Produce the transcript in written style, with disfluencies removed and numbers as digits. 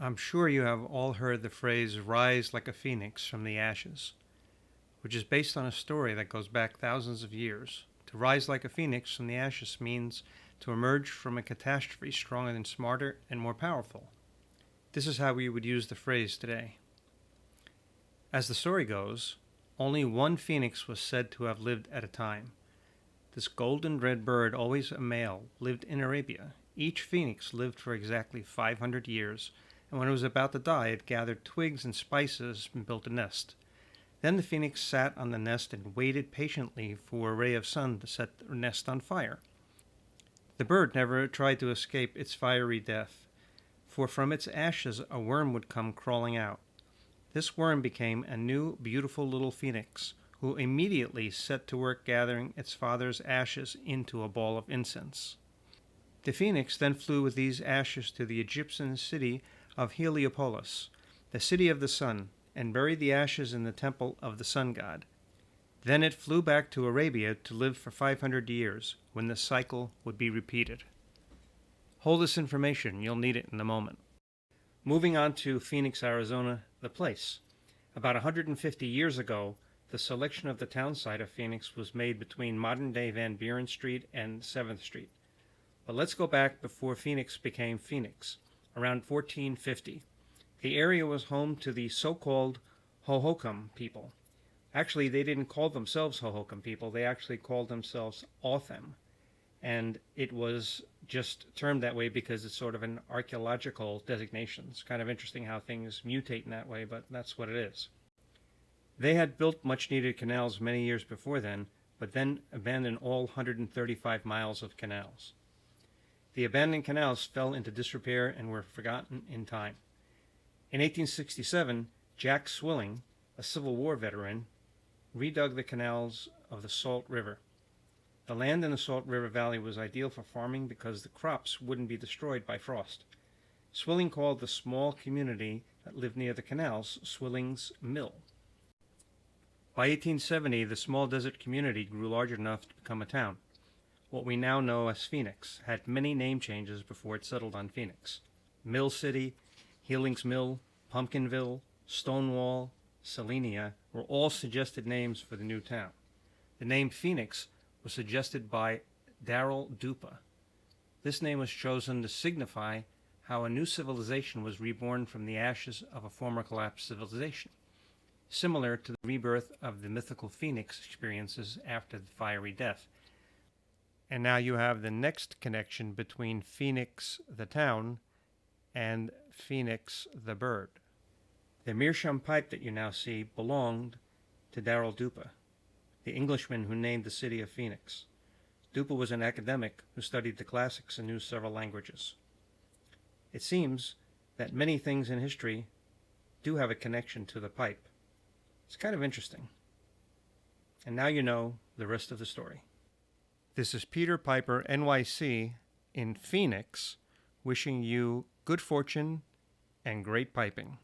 I'm sure you have all heard the phrase rise like a phoenix from the ashes, which is based on a story that goes back thousands of years. To rise like a phoenix from the ashes means to emerge from a catastrophe stronger and smarter and more powerful. This is how we would use the phrase today. As the story goes, only one phoenix was said to have lived at a time. This golden red bird, always a male, lived in Arabia. Each phoenix lived for exactly 500 years, and when it was about to die, it gathered twigs and spices and built a nest. Then the phoenix sat on the nest and waited patiently for a ray of sun to set the nest on fire. The bird never tried to escape its fiery death, for from its ashes a worm would come crawling out. This worm became a new, beautiful little phoenix, who immediately set to work gathering its father's ashes into a ball of incense. The phoenix then flew with these ashes to the Egyptian city of Heliopolis, the city of the sun, and buried the ashes in the temple of the sun god. Then it flew back to Arabia to live for 500 years, when the cycle would be repeated. Hold this information, you'll need it in a moment. Moving on to Phoenix, Arizona, the place. About 150 years ago, the selection of the town site of Phoenix was made between modern-day Van Buren Street and 7th Street. But let's go back before Phoenix became Phoenix, around 1450. The area was home to the so-called Hohokam people. Actually, they didn't call themselves Hohokam people, they actually called themselves Othem. And it was just termed that way because it's sort of an archaeological designation. It's kind of interesting how things mutate in that way, but that's what it is. They had built much-needed canals many years before then, but then abandoned all 135 miles of canals. The abandoned canals fell into disrepair and were forgotten in time. In 1867, Jack Swilling, a Civil War veteran, redug the canals of the Salt River. The land in the Salt River Valley was ideal for farming because the crops wouldn't be destroyed by frost. Swilling called the small community that lived near the canals Swilling's Mill. By 1870, the small desert community grew large enough to become a town. What we now know as Phoenix had many name changes before it settled on Phoenix. Mill City, Healing's Mill, Pumpkinville, Stonewall, Selenia were all suggested names for the new town. The name Phoenix was suggested by Darrell Dupa. This name was chosen to signify how a new civilization was reborn from the ashes of a former collapsed civilization, similar to the rebirth of the mythical Phoenix experiences after the fiery death. And now you have the next connection between Phoenix, the town, and Phoenix, the bird. The Meerschaum pipe that you now see belonged to Darrell Dupa, the Englishman who named the city of Phoenix. Dupa was an academic who studied the classics and knew several languages. It seems that many things in history do have a connection to the pipe. It's kind of interesting. And now you know the rest of the story. This is Peter Piper, NYC, in Phoenix, wishing you good fortune and great piping.